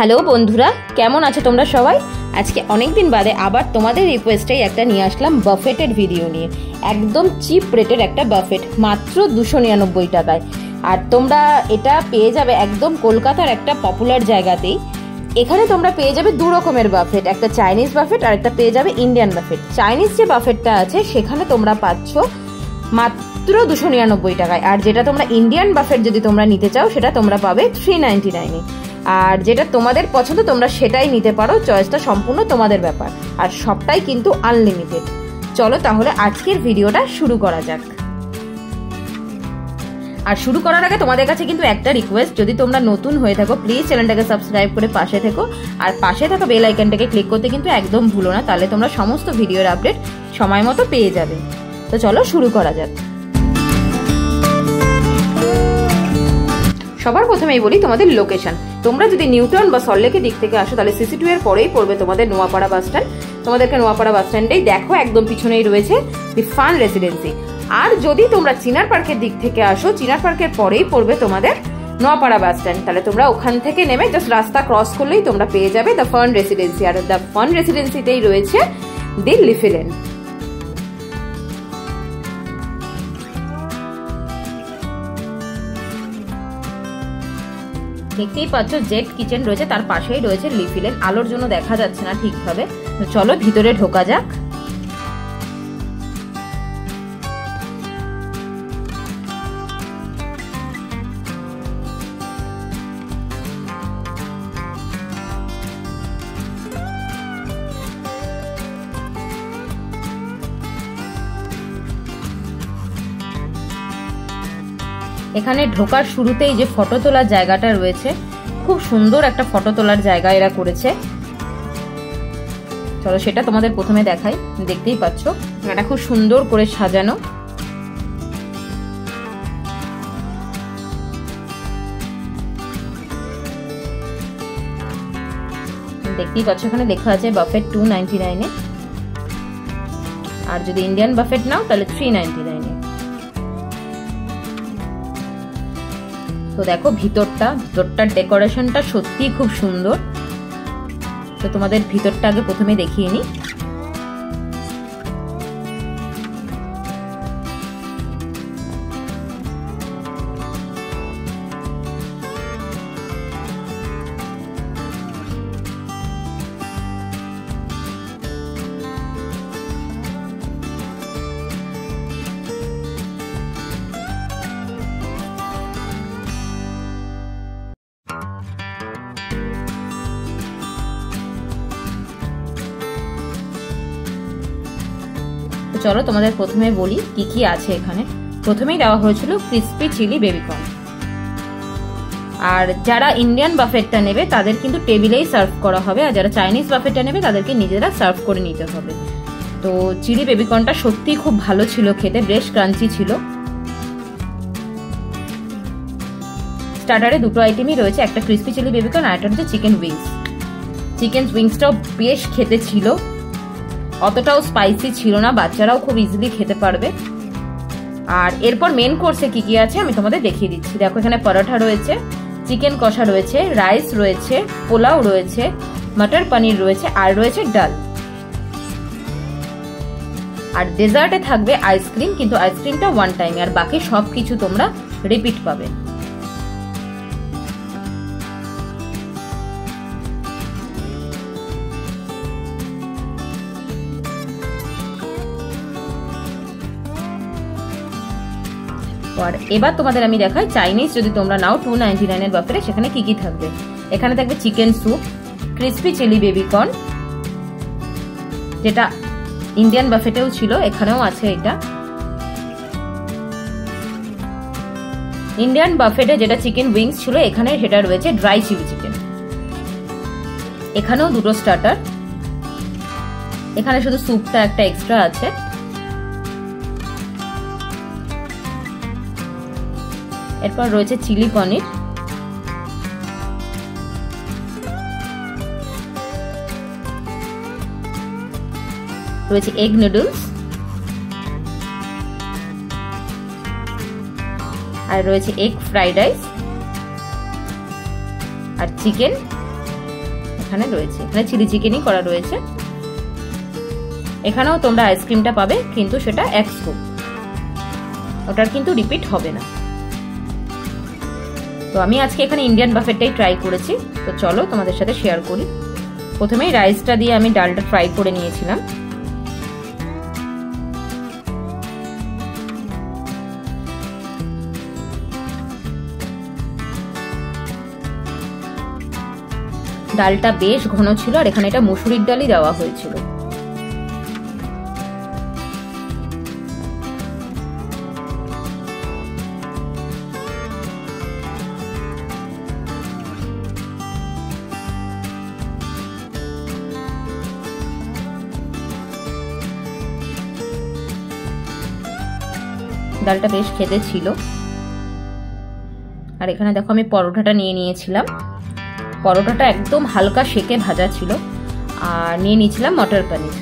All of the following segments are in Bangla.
হ্যালো বন্ধুরা, কেমন আছো তোমরা সবাই? আজকে অনেক দিন বাদে আবার তোমাদের রিকোয়েস্টেই একটা নিয়ে আসলাম বাফেটের ভিডিও নিয়ে। একদম চিপ রেটের একটা বাফেট, মাত্র 299 টাকায়। আর তোমরা এটা পেয়ে যাবে একদম কলকাতার একটা পপুলার জায়গাতেই। এখানে তোমরা পেয়ে যাবে দু রকমের বাফেট, একটা চাইনিজ বাফেট আর একটা পেয়ে যাবে ইন্ডিয়ান বাফেট। চাইনিজ যে বাফেটটা আছে সেখানে তোমরা পাচ্ছ মাত্র 299 টাকায়, আর যেটা তোমরা ইন্ডিয়ান বাফেট যদি তোমরা নিতে চাও সেটা তোমরা পাবে 399-এ। আর যেটা তোমাদের পছন্দ তোমরা সেটাই নিতে পারো, চয়েসটা সম্পূর্ণ তোমাদের ব্যাপার, আর সবটাই কিন্তু আনলিমিটেড। চলো তাহলে আজকের ভিডিওটা শুরু করা যাক। আর শুরু করার আগে তোমাদের কাছে কিন্তু একটা রিকোয়েস্ট, যদি তোমরা নতুন হয়ে থাকো প্লিজ চ্যানেলটাকে সাবস্ক্রাইব করে পাশে থেকো, আর পাশে থাকা বেল আইকনটাকে ক্লিক করতে কিন্তু একদম ভুলো না, তাহলে তোমরা সমস্ত ভিডিওর আপডেট সময় মতো পেয়ে যাবে। তো চলো শুরু করা যাক। সবার প্রথমেই বলি তোমাদের লোকেশন। তোমরা যদি নিউটাউন বা সল্টলেকের দিক থেকে আসো তাহলে সিসি 2 এর পরেই পড়বে তোমাদের নোয়াপাড়া বাস স্ট্যান্ড। তোমাদেরকে নোয়াপাড়া বাস স্ট্যান্ডেই দেখো, একদম পিছনেই রয়েছে দি ফান রেসিডেন্সি। আর যদি তোমরা চিনার পার্কের দিক থেকে আসো, চিনার পার্কের পরেই পড়বে তোমাদের নোয়াপাড়া বাস স্ট্যান্ড। তাহলে তোমরা ওখান থেকে নেমে জাস্ট রাস্তা ক্রস করলেই তোমরা পেয়ে যাবে দ্য ফান রেসিডেন্সি। আর দ্য ফান রেসিডেন্সিতেই রয়েছে দি লিফিলেন। দেখতেই পাচ্ছ জেট কিচেন রয়েছে, তার পাশেই রয়েছে লিফিলেন। আলোর জন্য দেখা যাচ্ছে না ঠিকভাবে, তো চলো ভিতরে ঢোকা যাক। এখানে ঢোকার শুরুতেই যে ফটো তোলার জায়গাটা রয়েছে, খুব সুন্দর একটা ফটো তোলার জায়গা এরা করেছে। চলো সেটা তোমাদের প্রথমে দেখাই। দেখতেই পাচ্ছ এটা খুব সুন্দর করে সাজানো। দেখতেই পাচ্ছ এখানে লেখা আছে বাফেট 299-এ, আর যদি ইন্ডিয়ান বাফেট নাও তাহলে 399-এ। তো দেখো ভিতরটার ডেকোরেশনটা সত্যি খুব সুন্দর। তো তোমাদের ভিতরটা আগে প্রথমে দেখিয়ে নিই। চলো তোমাদের প্রথমে বলি কি কি আছে এখানে। প্রথমেই দেওয়া হয়েছিল ক্রিসপি চিলি বেবিকর্ন। আর যারা ইন্ডিয়ান বাফেটটা নেবে তাদের কিন্তু টেবিলেই সার্ভ করা হবে, আর যারা চাইনিজ বাফেটটা নেবে তাদেরকে নিজেরা সার্ভ করে নিতে হবে। তো চিলি বেবিকর্নটা সত্যি খুব ভালো ছিল খেতে, বেশ ক্রাঞ্চি ছিল। স্টার্টারে দুটো আইটেমই রয়েছে, একটা ক্রিসপি চিলি বেবিকর্ন আর একটা হচ্ছে চিকেন উইংস। চিকেন উইংসটাও বেশ খেতে ছিল, অতটাও স্পাইসি ছিল না, বাচ্চারাও খুব ইজিলি খেতে পারবে। আর এরপর মেন কোর্সে কি কি আছে আমি তোমাদের দেখিয়ে দিচ্ছি। দেখো এখানে পরোটা রয়েছে, চিকেন কষা রয়েছে, রাইস রয়েছে, পোলাও রয়েছে, মটর পনির রয়েছে, আর রয়েছে ডাল। আর ডেজার্টে থাকবে আইসক্রিম, কিন্তু আইসক্রিমটা ওয়ান টাইম, আর বাকি সবকিছু তোমরা রিপিট পাবে। আর এবার তোমাদের আমি দেখাই চাইনিজ যদি তোমরা নাও 299-এর বাফেটে সেখানে কি কি থাকবে। এখানে থাকবে chicken soup, crispy chilli baby corn, যেটা ইন্ডিয়ান বাফেটেও ছিল, এখানেও আছে এটা। ইন্ডিয়ান বাফেটে যেটা চিকেন উইংস ছিল এখানে সেটা রয়েছে ড্রাই চিলি চিকেন। এখানেও দুটো স্টার্টার, এখানে শুধু স্যুপটা একটা এক্সট্রা আছে। এরপর রয়েছে চিলি পনির, রয়েছে এগ নুডলস, আর রয়েছে এগ ফ্রাইড রাইস আর চিকেন এখানে রয়েছে, এখানে চিলি চিকেনই করা রয়েছে। এখানেও তোমরা আইসক্রিমটা পাবে, কিন্তু সেটা এক স্কুপ, ওটার কিন্তু রিপিট হবে না। তো আমি আজকে এখানে ইন্ডিয়ান বাফেটটাই ট্রাই করেছি, তো চলো তোমাদের সাথে শেয়ার করি। প্রথমেই রাইসটা দিয়ে আমি ডালটা ফ্রাই করে নিয়েছিলাম। ডালটা বেশ ঘন ছিল, আর এখানে এটা মসুরির ডালই দেওয়া হয়েছিল। ডালটা বেশ খেতে ছিল। আর এখানে দেখো আমি পরোটাটা নিয়ে নিয়েছিলাম, পরোটাটা একদম হালকা সেকে ভাজা ছিল। আর নিয়ে নিয়েছিলাম মটর পনির।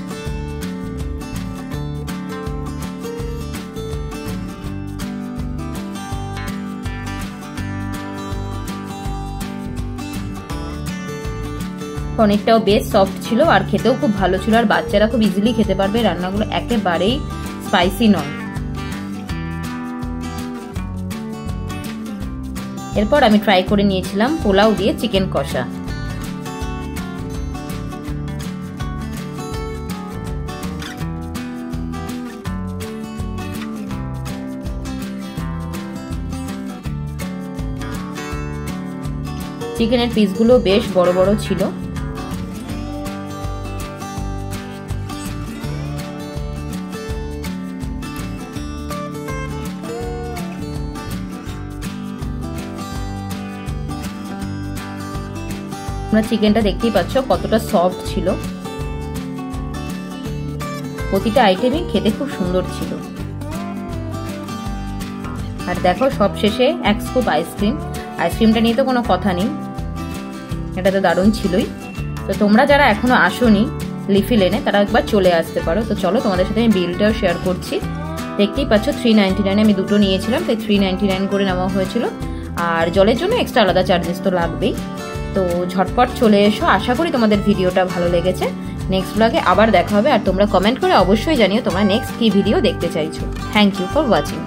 পনিরটাও বেশ সফট ছিল আর খেতেও খুব ভালো ছিল, আর বাচ্চারা খুব ইজিলি খেতে পারবে। রান্নাগুলো একেবারেই স্পাইসি নয়। এরপর আমি ট্রাই করে নিয়েছিলাম পোলাও দিয়ে চিকেন কষা। চিকেনের পিসগুলো বেশ বড় বড় ছিল। তোমরা চিকেনটা দেখতেই পাচ্ছ কতটা সফট ছিল। প্রতিটা আইটেমই খেতে খুব সুন্দর ছিল। আর দেখো সব শেষে এক স্কুপ আইসক্রিম। আইসক্রিমটা নিয়ে তো কোনো কথা নেই, এটা তো দারুণ ছিলই। তো তোমরা যারা এখনো আসোনি লিফি লেনে, তারা একবার চলে আসতে পারো। তো চলো তোমাদের সাথে আমি বিলটাও শেয়ার করছি। দেখতেই পাচ্ছ 399 আমি দুটো নিয়েছিলাম, তাই 399 করে নেওয়া হয়েছিল। আর জলের জন্য এক্সট্রা আলাদা চার্জেস তো লাগবেই। তো ঝটপট চলে এসো। আশা করি তোমাদের ভিডিওটা ভালো লেগেছে। নেক্সট ব্লগে আবার দেখা হবে। আর তোমরা কমেন্ট করে অবশ্যই জানিও তোমরা নেক্সট কি ভিডিও দেখতে চাইছো। Thank you for watching.